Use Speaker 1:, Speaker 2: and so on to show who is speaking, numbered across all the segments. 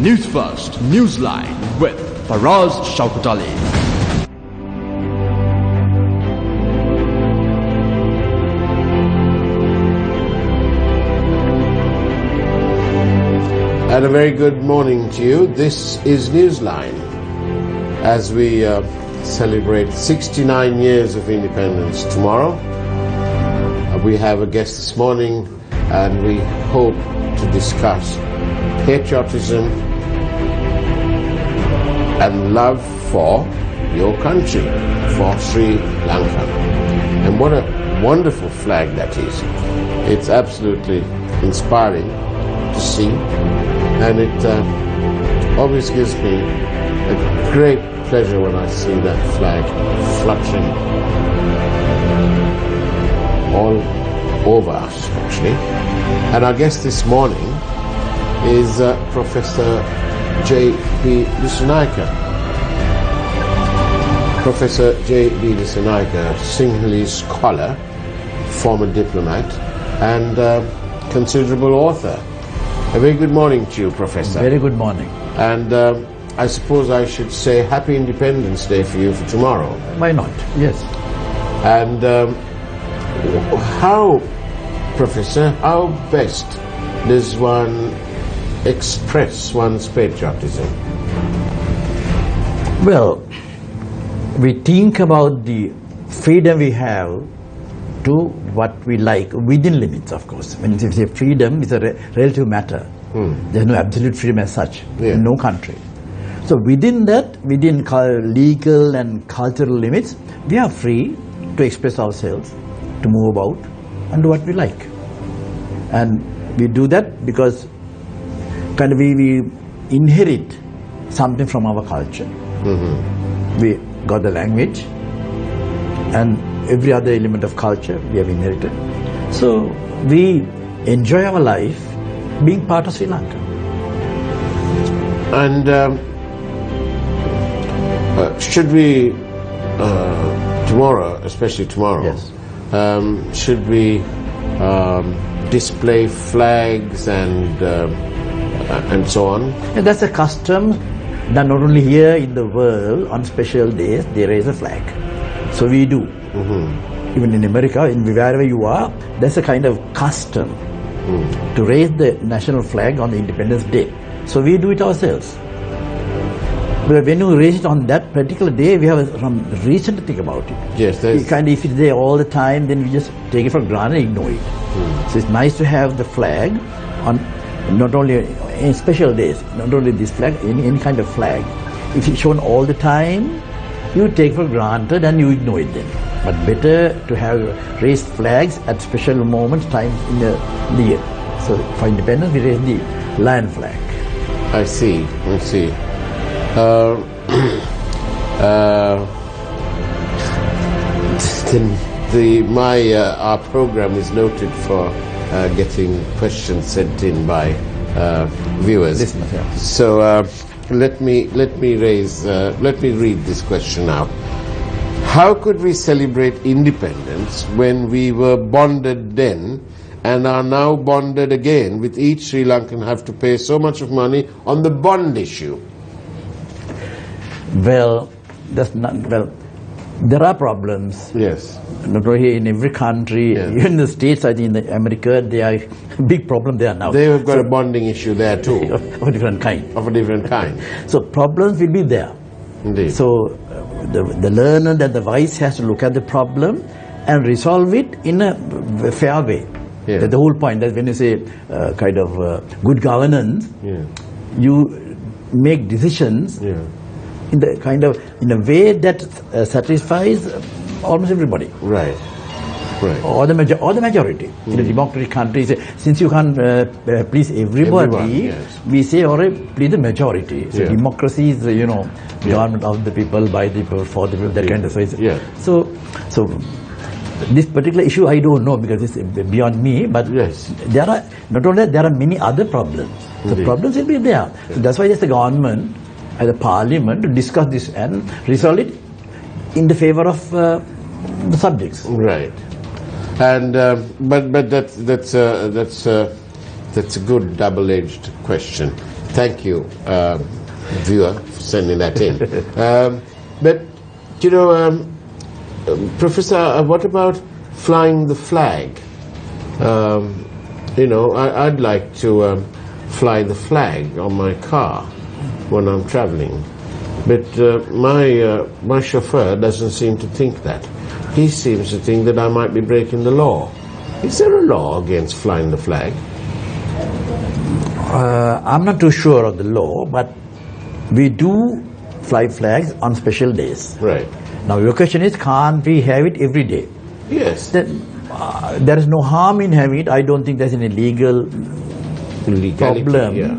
Speaker 1: Newsfirst, NewsLine with Faraz Shauketaly.
Speaker 2: And a very good morning to you. This is Newsline as we celebrate 69 years of independence tomorrow. We have a guest this morning and we hope to discuss patriotism and love for your country, for Sri Lanka. And what a wonderful flag that is. It's absolutely inspiring to see, and it always gives me a great pleasure when I see that flag fluttering all over us, actually. And our guest this morning is Professor J.B. Disanayake. Professor J.B. Disanayake, Sinhalese scholar, former diplomat, and considerable author. A very good morning to you, Professor.
Speaker 3: Very good morning.
Speaker 2: And I suppose I should say Happy Independence Day for you for tomorrow.
Speaker 3: Why not? Yes.
Speaker 2: And how, Professor, how best does one express one's patriotism?
Speaker 3: Well, we think about the freedom we have to what we like, within limits, of course. When you say freedom, it's a relative matter. There's no absolute freedom as such in no country. So within that, within legal and cultural limits, we are free to express ourselves, to move about and do what we like. And we do that because kind of we inherit something from our culture. We got the language and every other element of culture we have inherited. So we enjoy our life being part of Sri Lanka.
Speaker 2: And should we, tomorrow, especially tomorrow,
Speaker 3: Yes.
Speaker 2: Should we display flags and so on?
Speaker 3: And that's a custom that not only here in the world, on special days, they raise a flag. So we do. Even in America, in wherever you are, that's a kind of custom to raise the national flag on the Independence Day. So we do it ourselves. But when you raise it on that particular day, we have some reason to think about it.
Speaker 2: Yes,
Speaker 3: If it's there all the time, then we just take it for granted and ignore it. So it's nice to have the flag on not only in special days, not only this flag, any kind of flag. If it's shown all the time, you take for granted and you ignore it then. But better to have raised flags at special moments, times in the year. So for independence, we raise the lion flag.
Speaker 2: I see. Our program is noted for getting questions sent in by viewers.
Speaker 3: Listeners, yeah.
Speaker 2: So let me read this question now. How could we celebrate independence when we were bonded then and are now bonded again, with each Sri Lankan have to pay so much of money on the bond issue?
Speaker 3: Well, there are problems.
Speaker 2: Yes.
Speaker 3: Not only in every country, even in the States, I think in America, there are a big problem there now.
Speaker 2: They have got a bonding issue there too.
Speaker 3: Of a different kind.
Speaker 2: Of a different kind.
Speaker 3: So problems will be there.
Speaker 2: Indeed.
Speaker 3: So the learner and the wise has to look at the problem and resolve it in a fair way.
Speaker 2: Yeah.
Speaker 3: That's the whole point. That when you say kind of good governance, you make decisions in the kind of in a way that satisfies almost everybody.
Speaker 2: Right.
Speaker 3: Or the majority. In a democratic country, since you can't please everybody, we say, all right, please the majority. So democracy is, government of the people, by the people, for the people, that kind of thing. So this particular issue I don't know because it's beyond me, but there are not only that, there are many other problems. The problems will be there. So that's why there's a government and a parliament to discuss this and resolve it in the favor of the subjects.
Speaker 2: Right. And but that's a good double-edged question. Thank you, viewer, for sending that in. But, you know, Professor, what about flying the flag? You know, I'd like to fly the flag on my car when I'm traveling. But my chauffeur doesn't seem to think that. He seems to think that I might be breaking the law. Is there a law against flying the flag?
Speaker 3: I'm not too sure of the law, but we do fly flags on special days.
Speaker 2: Right.
Speaker 3: Now your question is, can't we have it every day?
Speaker 2: Yes.
Speaker 3: Then, there is no harm in having it. I don't think there's any legal problem.
Speaker 2: Yeah.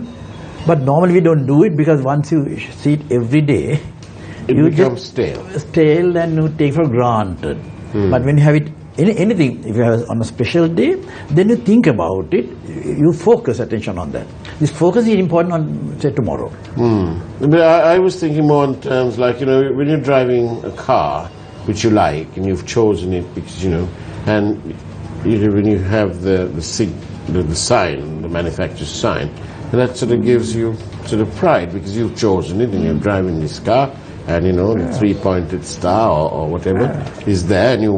Speaker 3: But normally we don't do it because once you see it every day,
Speaker 2: It
Speaker 3: you
Speaker 2: becomes
Speaker 3: just
Speaker 2: stale.
Speaker 3: stale and you take for granted. But when you have it, anything, if you have it on a special day, then you think about it, you focus attention on that. This focus is important on, say, tomorrow.
Speaker 2: But I was thinking more in terms like, you know, when you're driving a car which you like and you've chosen it because, you know, and you know, when you have the sign, the manufacturer's sign, and that sort of gives you sort of pride because you've chosen it and you're driving this car, and you know the three-pointed star or whatever is there, and you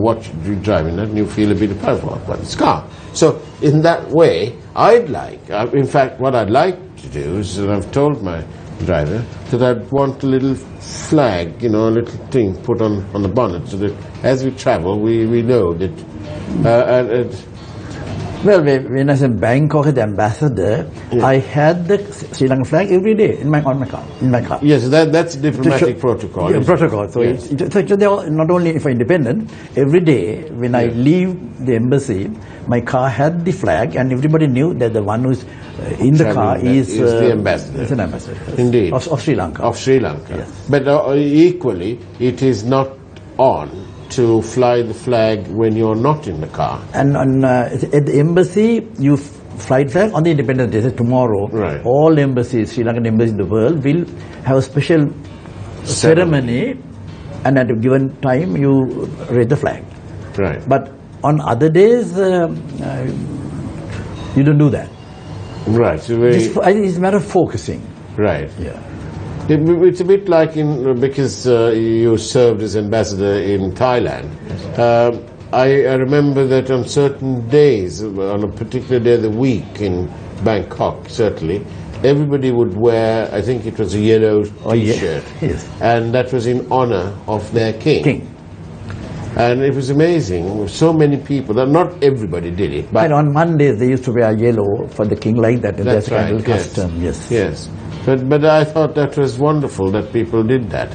Speaker 2: driving that, and you feel a bit proud about this car. So in that way, I'd like, in fact, what I'd like to do is, and I've told my driver that I'd want a little flag, you know, a little thing put on the bonnet, so that as we travel, we know that.
Speaker 3: Well, when I was in Bangkok as ambassador, I had the Sri Lankan flag every day in my car.
Speaker 2: Yes, that's diplomatic protocol.
Speaker 3: Yeah, protocol. So,
Speaker 2: yes.
Speaker 3: so they are not only for independent, every day when I leave the embassy, my car had the flag, and everybody knew that the one who's in the car is
Speaker 2: the ambassador.
Speaker 3: Is an ambassador. Yes.
Speaker 2: Indeed.
Speaker 3: Of Sri Lanka.
Speaker 2: Of Sri Lanka.
Speaker 3: Yes.
Speaker 2: But equally, it is not on to fly the flag when you're not in the car.
Speaker 3: And at the embassy, you fly the flag on the Independence Day. So tomorrow,
Speaker 2: right.
Speaker 3: All embassies, Sri Lankan embassies in the world, will have a special ceremony, and at a given time, you raise the flag.
Speaker 2: Right.
Speaker 3: But on other days, you don't do that.
Speaker 2: Right. So
Speaker 3: I think it's a matter of focusing.
Speaker 2: right.
Speaker 3: Yeah.
Speaker 2: It's a bit like because you served as ambassador in Thailand. I remember that on certain days, on a particular day of the week in Bangkok, certainly, everybody would wear, I think it was a yellow T-shirt.
Speaker 3: Yes.
Speaker 2: And that was in honor of their king. And it was amazing. So many people, not everybody did it. But
Speaker 3: And on Mondays, they used to wear yellow for the king like that. And
Speaker 2: that's
Speaker 3: a kind
Speaker 2: right,
Speaker 3: of custom. Yes.
Speaker 2: Yes. But I thought that was wonderful that people did that.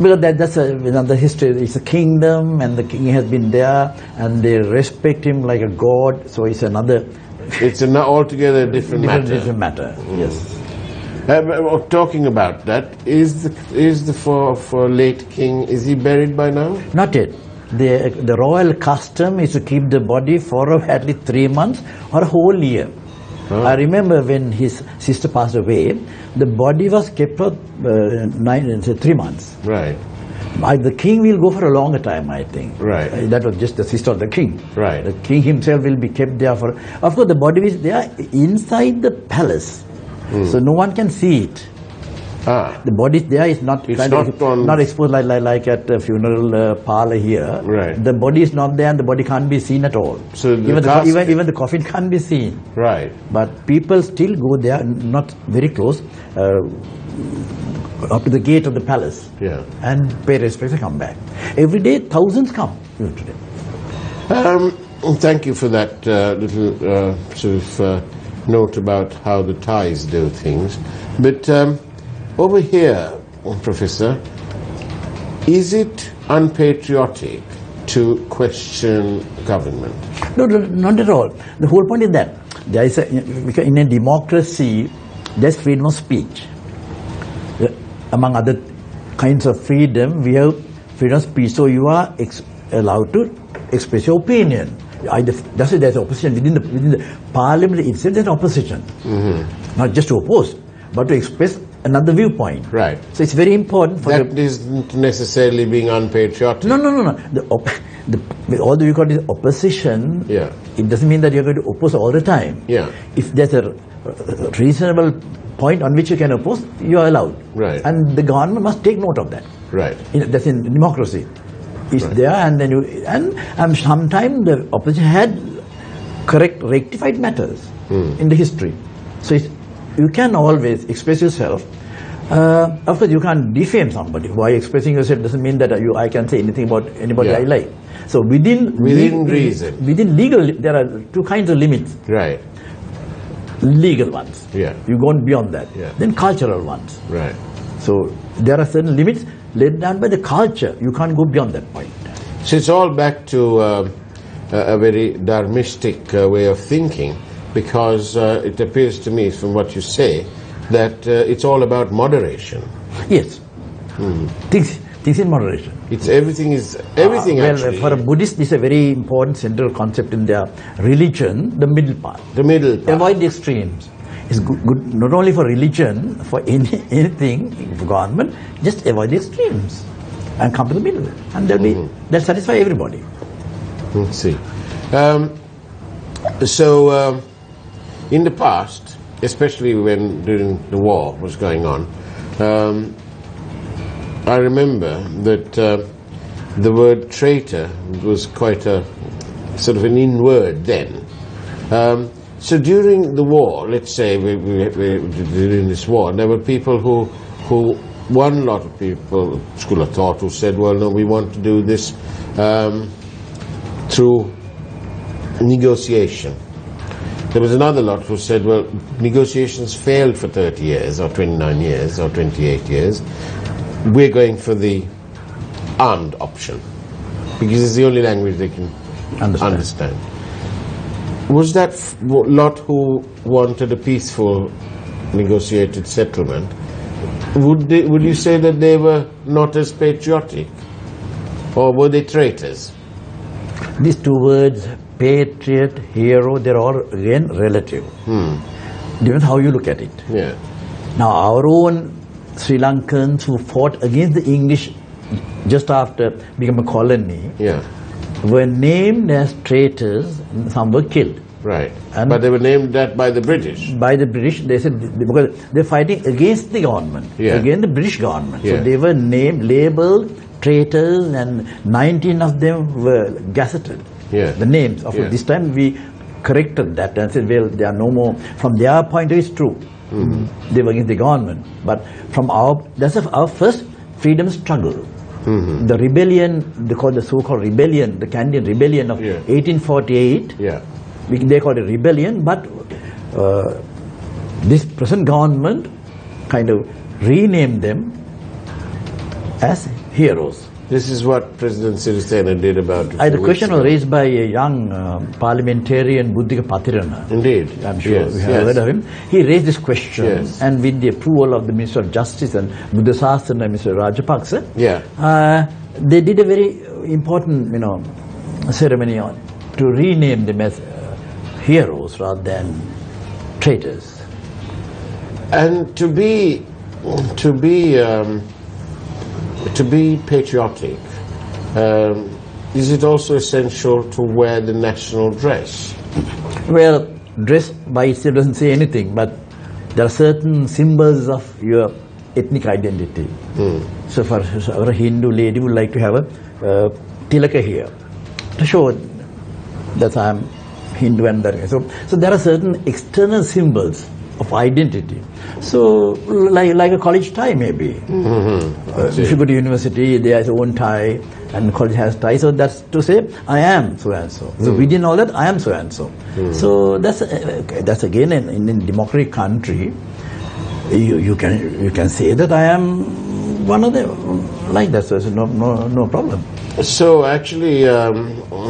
Speaker 3: Because that's another history. It's a kingdom, and the king has been there, and they respect him like a god. So it's another.
Speaker 2: It's an altogether different matter.
Speaker 3: Different matter. Yes.
Speaker 2: Talking about that, is the for late king, is he buried by now?
Speaker 3: Not yet. The royal custom is to keep the body for at least 3 months or a whole year. I remember when his sister passed away, the body was kept for 3 months.
Speaker 2: Right.
Speaker 3: The king will go for a longer time, I think.
Speaker 2: Right.
Speaker 3: That was just the sister of the king.
Speaker 2: Right.
Speaker 3: The king himself will be kept there for. Of course, the body is there inside the palace, so no one can see it. The body there is not
Speaker 2: It's not
Speaker 3: exposed like at a funeral parlor here.
Speaker 2: Right.
Speaker 3: The body is not there, and the body can't be seen at all.
Speaker 2: So
Speaker 3: even the coffin can't be seen.
Speaker 2: Right.
Speaker 3: But people still go there, not very close, up to the gate of the palace.
Speaker 2: Yeah.
Speaker 3: And pay respects and come back. Every day, thousands come today.
Speaker 2: Thank you for that little sort of note about how the Thais do things. But over here, Professor, is it unpatriotic to question government?
Speaker 3: No, not at all. The whole point is that there is in a democracy, there's freedom of speech. Among other kinds of freedom, we have freedom of speech. So you are allowed to express your opinion. Just as there's opposition within the parliament itself, there's opposition. Not just to oppose, but to express another viewpoint.
Speaker 2: Right.
Speaker 3: So it's very important for
Speaker 2: that isn't necessarily being unpatriotic.
Speaker 3: No. although you got this opposition,
Speaker 2: Yeah.
Speaker 3: it doesn't mean that you're going to oppose all the time.
Speaker 2: Yeah.
Speaker 3: If there's a reasonable point on which you can oppose, you are allowed.
Speaker 2: Right.
Speaker 3: And the government must take note of that.
Speaker 2: Right.
Speaker 3: That's in democracy. It's
Speaker 2: Right.
Speaker 3: there, and then sometimes the opposition had rectified matters in the history. So you can always express yourself. Of course, you can't defame somebody. Why expressing yourself doesn't mean that I can say anything about anybody
Speaker 2: Yeah.
Speaker 3: I like. So within
Speaker 2: reason.
Speaker 3: within legal, there are two kinds of limits.
Speaker 2: Right.
Speaker 3: Legal ones.
Speaker 2: Yeah.
Speaker 3: You go on beyond that.
Speaker 2: Yeah.
Speaker 3: Then cultural ones.
Speaker 2: Right.
Speaker 3: So there are certain limits laid down by the culture. You can't go beyond that point.
Speaker 2: So it's all back to a very dharmistic way of thinking, because it appears to me from what you say that it's all about moderation.
Speaker 3: Yes. Things in moderation.
Speaker 2: It's everything actually.
Speaker 3: For a Buddhist, this is a very important central concept in their religion, the middle path.
Speaker 2: The middle path.
Speaker 3: Avoid the extremes. It's good not only for religion, for anything, for government, just avoid the extremes and come to the middle. And that'll satisfy everybody.
Speaker 2: Let's see. In the past, especially during the war was going on, I remember that the word traitor was quite a sort of an in word then. So during the war, let's say during this war, there were people who one lot of people, school of thought, who said, well, no, we want to do this through negotiation. There was another lot who said, well, negotiations failed for 30 years or 29 years or 28 years. We're going for the armed option because it's the only language they can understand. Was that lot who wanted a peaceful negotiated settlement, would you say that they were not as patriotic, or were they traitors?
Speaker 3: These two words, patriot, hero, they're all again relative. Depends how you look at it.
Speaker 2: Yeah.
Speaker 3: Now our own Sri Lankans who fought against the English just after becoming a colony, were named as traitors, and some were killed.
Speaker 2: Right.
Speaker 3: And
Speaker 2: but they were named that by the British.
Speaker 3: By the British, they said, because they're fighting against the government, against the British government. So they were labeled traitors, and 19 of them were gazetted. The names of this time we corrected that and said, well, there are no more. From their point of view, it's true. They were against the government. But from that's our first freedom struggle. The rebellion, they call the so-called rebellion, the Canadian rebellion of 1848. They call it rebellion, but this present government kind of renamed them as heroes.
Speaker 2: This is what President Sirisena did about it.
Speaker 3: The question was raised by a young parliamentarian, Buddhika Patirana.
Speaker 2: Indeed.
Speaker 3: I'm sure we have heard of him. He raised this question, and with the approval of the Minister of Justice and Buddha Sasana and Mr. Rajapaksa, they did a very important, ceremony to rename them as heroes rather than traitors.
Speaker 2: And to be patriotic, is it also essential to wear the national dress?
Speaker 3: Well, dress by itself doesn't say anything, but there are certain symbols of your ethnic identity. So for a Hindu lady would like to have a tilaka here to show that I am Hindu and that. So there are certain external symbols of identity. So like a college tie maybe. If you go to university, there is own tie, and college has tie. So that's to say I am so and so. So within all that I am so and so. So that's again in democratic country. You can say that I am one of them like that. So no problem.
Speaker 2: So actually,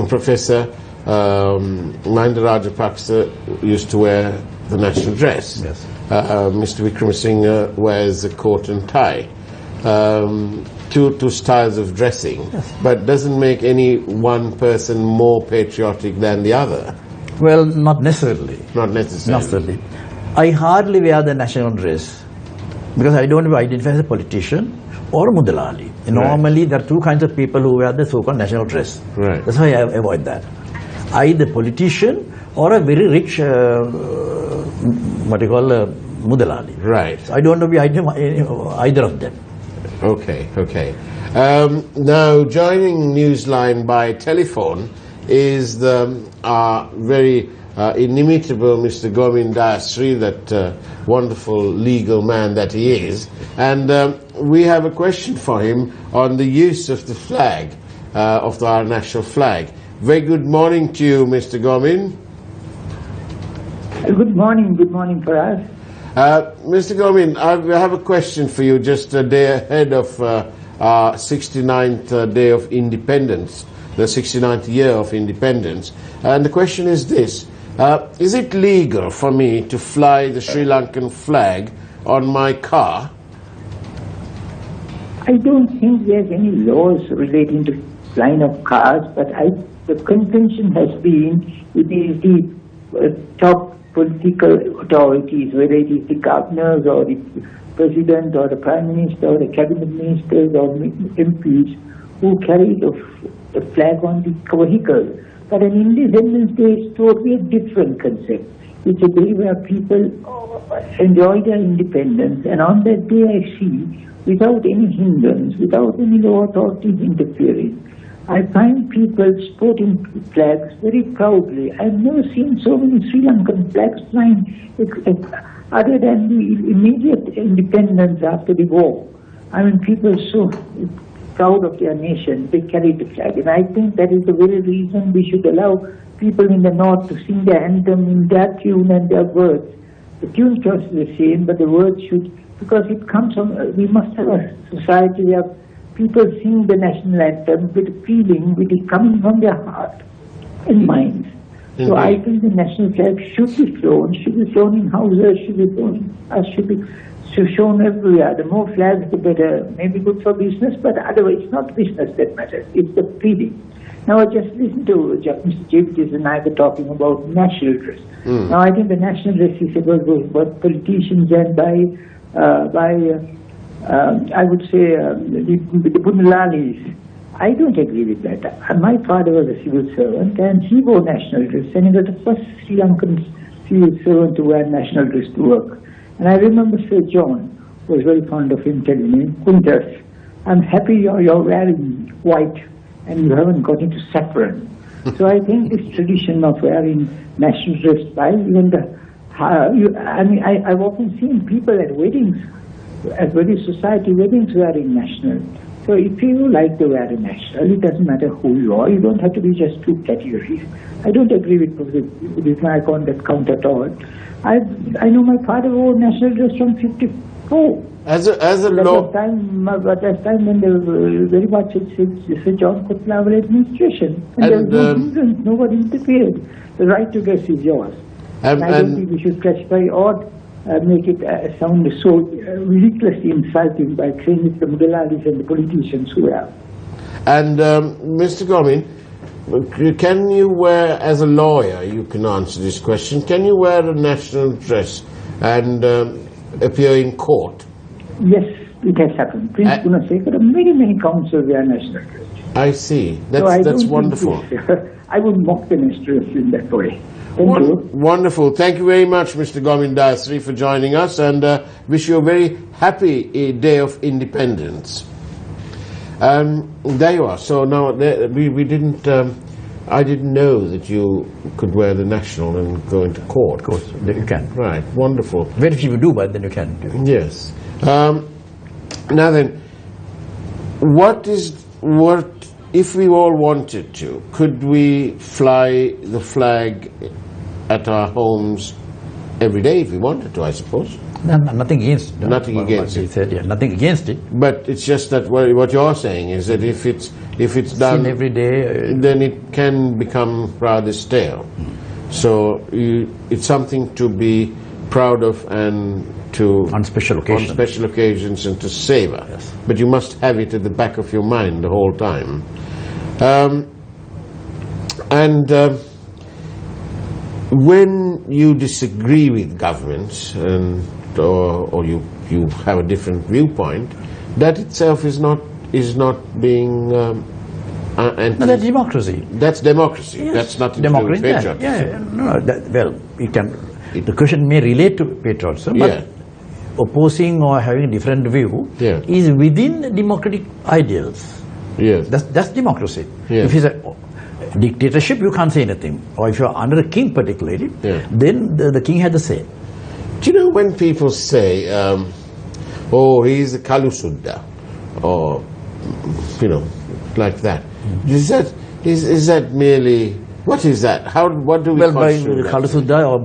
Speaker 2: Professor Mahinda Rajapaksa used to wear the national dress. Mr. Wickremesinghe wears a coat and tie. Two styles of dressing, but doesn't make any one person more patriotic than the other.
Speaker 3: Well, not necessarily.
Speaker 2: Not necessarily.
Speaker 3: I hardly wear the national dress because I don't identify as a politician or Mudalali. Normally, there are two kinds of people who wear the so-called national dress.
Speaker 2: Right.
Speaker 3: That's why I avoid that. Either politician or a very rich, Mudalali.
Speaker 2: Right.
Speaker 3: So I don't want to be either of them.
Speaker 2: Okay, okay. Now, joining Newsline by telephone is the very inimitable Mr. Gomin Dasri, that wonderful legal man that he is. And we have a question for him on the use of the flag, of our national flag. Very good morning to you, Mr. Gomin.
Speaker 4: Good morning, Faraz.
Speaker 2: Mr. Gomin, I have a question for you just a day ahead of our 69th day of independence, the 69th year of independence. And the question is this: is it legal for me to fly the Sri Lankan flag on my car?
Speaker 4: I don't think there's any laws relating to flying of cars, but the convention has been it is the top political authorities, whether it is the governors or the president or the prime minister or the cabinet ministers or MPs, who carry the flag on the vehicle. But an Independence Day is totally a different concept. It's a day where people enjoy their independence, and on that day I see, without any hindrance, without any law authorities interfering, I find people sporting flags very proudly. I've never seen so many Sri Lankan flags flying, other than the immediate independence after the war. I mean, people are so proud of their nation, they carry the flag. And I think that is the very reason we should allow people in the north to sing their anthem in their tune and their words. The tune is the same, but the words should, because it comes from, we must have a society where people sing the national anthem with feeling, with it coming from their heart and minds. Mm-hmm. So I think the national flag should be flown in houses, should be shown everywhere. The more flags, the better. Maybe good for business, but otherwise it's not business that matters, it's the feeling. Now I just listened to Mr. Disanayake talking about national dress. Now I think the national dress is about politicians and I would say the Bunalalis. I don't agree with that. My father was a civil servant and he wore national dress, and he was the first Sri Lankan civil servant to wear national dress to work. And I remember Sir John was very fond of him telling me, Kuntas, I'm happy you're wearing white and you haven't got into saffron. So I think this tradition of wearing national dress by even I've often seen people at weddings, at very society weddings wearing national. So if you like to wear a national, it doesn't matter who you are. You don't have to be just two categories. I don't agree with Mike on that count at all. I know my father wore national dress from 54.
Speaker 2: As a law,
Speaker 4: at that time when there was very much Sir John Kotlavar administration, and there was no hindrance, nobody interfered. The right to dress is yours. I don't think we should classify or make it sound so ridiculously insulting by saying it's the Mudalalis and the politicians who are.
Speaker 2: And Mr. Gomin, can you wear, as a lawyer, you can answer this question, can you wear a national dress and appear in court?
Speaker 4: Yes, it has happened. Prince Gunasekara, many councils wear national dress.
Speaker 2: I see. That's wonderful.
Speaker 4: I would mock the national dress in that way. Thank you.
Speaker 2: Wonderful. Thank you very much, Mr. Gomin Dasri, for joining us, and wish you a very happy day of independence. There you are. So now we didn't. I didn't know that you could wear the national and go into court.
Speaker 3: Of course, you can.
Speaker 2: Right. Wonderful.
Speaker 3: Very few do, but then you can do.
Speaker 2: Yes. Now then, what if we all wanted to? Could we fly the flag at our homes every day if we wanted to, I suppose?
Speaker 3: No, nothing against it.
Speaker 2: Nothing against it.
Speaker 3: Said, yeah, nothing against it.
Speaker 2: But it's just that what you're saying is that if it's done
Speaker 3: seen every day,
Speaker 2: then it can become rather stale. So it's something to be proud of and to
Speaker 3: on special
Speaker 2: occasions and to savor.
Speaker 3: Yes.
Speaker 2: But you must have it at the back of your mind the whole time. When you disagree with governments or you have a different viewpoint, That itself is not being.
Speaker 3: No, that's democracy.
Speaker 2: That's democracy.
Speaker 3: Yes.
Speaker 2: That's nothing to do with patriotism.
Speaker 3: Well, the question may relate to patriotism, but opposing or having a different view is within the democratic ideals.
Speaker 2: Yes.
Speaker 3: That's democracy.
Speaker 2: Yes.
Speaker 3: If it's a dictatorship, you can't say anything. Or if you're under a king particularly, then the king had the say.
Speaker 2: Do you know when people say, oh, he's a Kalusudda, or, like that, is that merely, what is that? What do we
Speaker 3: Well, by
Speaker 2: construe that?
Speaker 3: Kalusudda or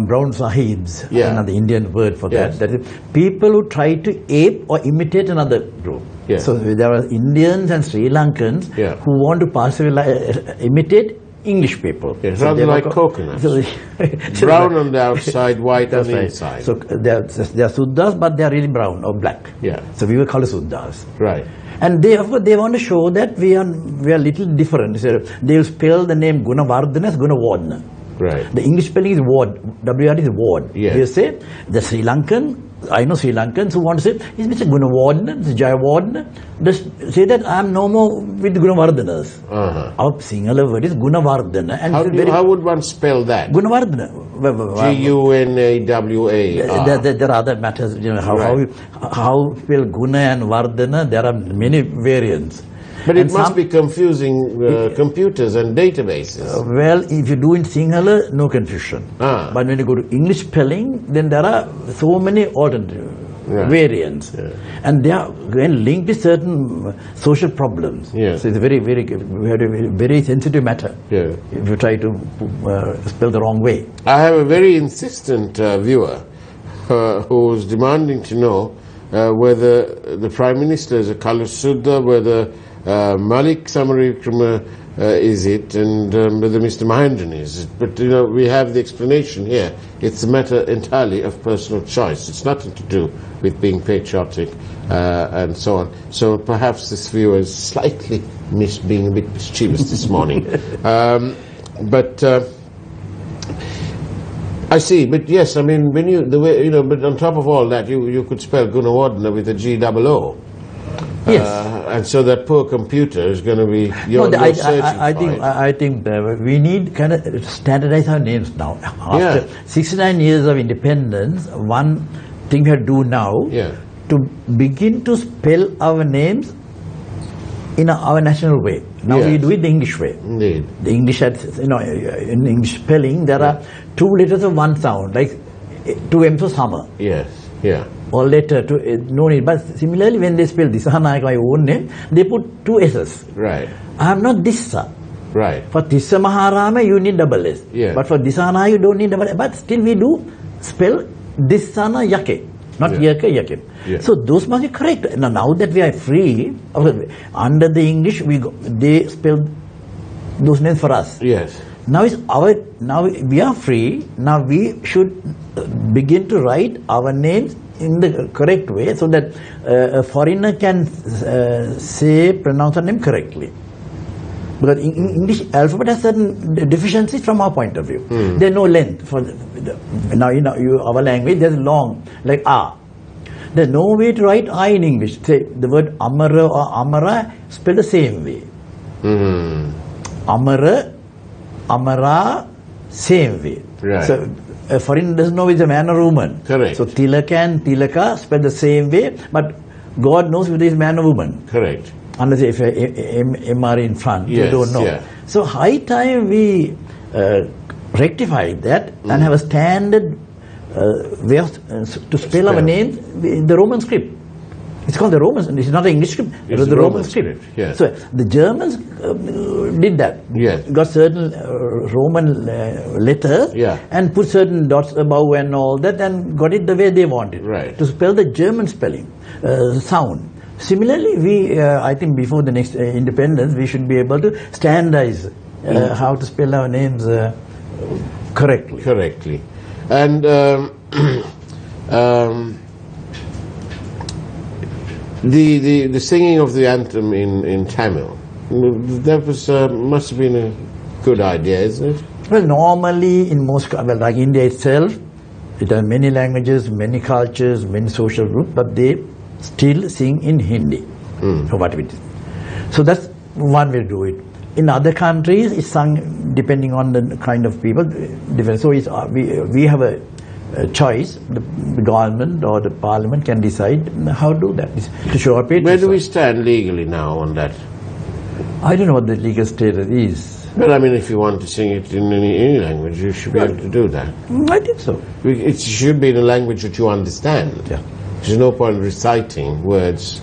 Speaker 3: brown sahibs, another Indian word for that is people who try to ape or imitate another group.
Speaker 2: Yes.
Speaker 3: So there are Indians and Sri Lankans who want to passively imitate English people.
Speaker 2: Yes,
Speaker 3: so
Speaker 2: rather like coconuts. Brown on the outside, white on the inside.
Speaker 3: So they are Suddas, but they are really brown or black.
Speaker 2: Yeah.
Speaker 3: So we were called Suddas.
Speaker 2: Right.
Speaker 3: And they want to show that we are little different. So they will spell the name Gunawardhana as Gunawardhana.
Speaker 2: Right.
Speaker 3: The English spelling is Ward. WR is Ward.
Speaker 2: Yes.
Speaker 3: They say the Sri Lankan. I know Sri Lankans who want to say, is Mr. Gunawardhana, Mr. Jayawardhana? Just say that I am no more with Gunawardhanas. Our Sinhala word is Gunawardhana. And
Speaker 2: how would one spell that?
Speaker 3: Gunawardhana.
Speaker 2: Gunawa.
Speaker 3: There are other matters, how spell Guna and Vardhana, there are many variants.
Speaker 2: But it must be confusing computers and databases.
Speaker 3: Well, if you do in Sinhala, no confusion. But when you go to English spelling, then there are so many alternative variants. And they are linked with certain social problems. So it's a very, very sensitive matter if you try to spell the wrong way.
Speaker 2: I have a very insistent viewer who is demanding to know whether the Prime Minister is a Kalusudda, whether Malik Samarikrama is it, and whether Mr. Mahendran is it. But we have the explanation here. It's a matter entirely of personal choice. It's nothing to do with being patriotic and so on. So perhaps this viewer is slightly being a bit mischievous this morning. But I see. But yes, I mean, when but on top of all that, you could spell Gunawardhana with a G-double-O.
Speaker 3: Yes.
Speaker 2: And so that poor computer is going to be
Speaker 3: I think we need kind of standardize our names now. After 69 years of independence, one thing we have to do now to begin to spell our names in our national way. Now we do it the English way.
Speaker 2: Indeed.
Speaker 3: The English in English spelling there are two letters of one sound, like two M's for summer.
Speaker 2: Yes. Yeah.
Speaker 3: Or letter to no need. But similarly, when they spell Disanayake, my own name, they put two S's.
Speaker 2: Right.
Speaker 3: I am not Dissa.
Speaker 2: Right.
Speaker 3: For Tissa Maharama, you need double S.
Speaker 2: Yeah.
Speaker 3: But for Disanayake, you don't need double S. But still, we do spell Disanayake, not Yake. Yeah. So those must be correct. Now that we are free, under the English, they spell those names for us.
Speaker 2: Yes.
Speaker 3: Now we are free. Now we should begin to write our names in the correct way, so that a foreigner can pronounce our name correctly. Because English alphabet has certain deficiencies from our point of view. There's no length for now. Our language there's long, like A. There's no way to write I in English. Say the word Amara or Amara spelled the same way. Amara, same way.
Speaker 2: Right.
Speaker 3: So a foreigner doesn't know it's a man or woman.
Speaker 2: Correct.
Speaker 3: So Tilaka and Tilaka spell the same way, but God knows whether it's man or woman.
Speaker 2: Correct.
Speaker 3: Unless if MR in front, you don't know.
Speaker 2: Yeah.
Speaker 3: So high time we rectify that and have a standard way to spell our names in the Roman script. It's called the Roman. It's not the English script. It was the Roman script.
Speaker 2: Yes.
Speaker 3: So the Germans did that.
Speaker 2: Yes.
Speaker 3: Got certain Roman letters and put certain dots above and all that, and got it the way they wanted.
Speaker 2: Right.
Speaker 3: To spell the German spelling sound. Similarly, we I think before the next independence, we should be able to standardize how to spell our names correctly.
Speaker 2: Correctly, and. The singing of the anthem in Tamil, that was must have been a good idea, isn't it?
Speaker 3: Well, normally in most, like India itself, it has many languages, many cultures, many social groups, but they still sing in Hindi, or what it is. So that's one way to do it. In other countries, it's sung depending on the kind of people. Different. So it's, we have a choice. The government or the parliament can decide how to do that. It's to show up.
Speaker 2: Where do we stand legally now on that?
Speaker 3: I don't know what the legal status is.
Speaker 2: But I mean, if you want to sing it in any language, you should be able to do that.
Speaker 3: I think so.
Speaker 2: It should be in a language that you understand.
Speaker 3: Yeah.
Speaker 2: There's no point reciting words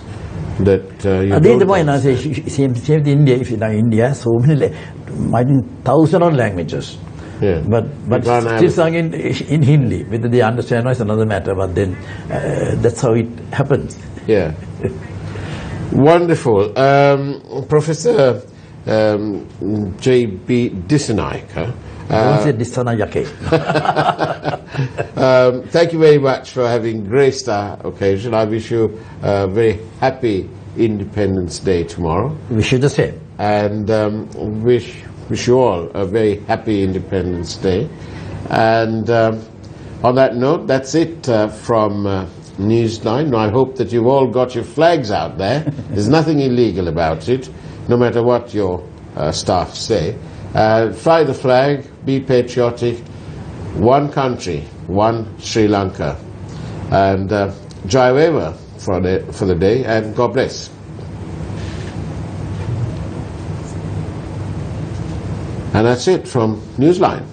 Speaker 2: that you
Speaker 3: At
Speaker 2: don't
Speaker 3: the point, I
Speaker 2: understand.
Speaker 3: say, same in India. If you know India, so many, I think thousands of languages.
Speaker 2: Yeah.
Speaker 3: But
Speaker 2: can't have
Speaker 3: still
Speaker 2: it.
Speaker 3: sung in Hindi. Whether they understand or is another matter. But then that's how it happens.
Speaker 2: Yeah. Wonderful. Professor J.B. Disanayake.
Speaker 3: Don't say Disanayake.
Speaker 2: Thank you very much for having graced our occasion. I wish you a very happy Independence Day tomorrow.
Speaker 3: Wish you the same.
Speaker 2: And wish you all a very happy Independence Day. And on that note, that's it from Newsline. I hope that you've all got your flags out there. There's nothing illegal about it, no matter what your staff say. Fly the flag, be patriotic. One country, one Sri Lanka. And Jai Veva for the day, and God bless. And that's it from Newsline.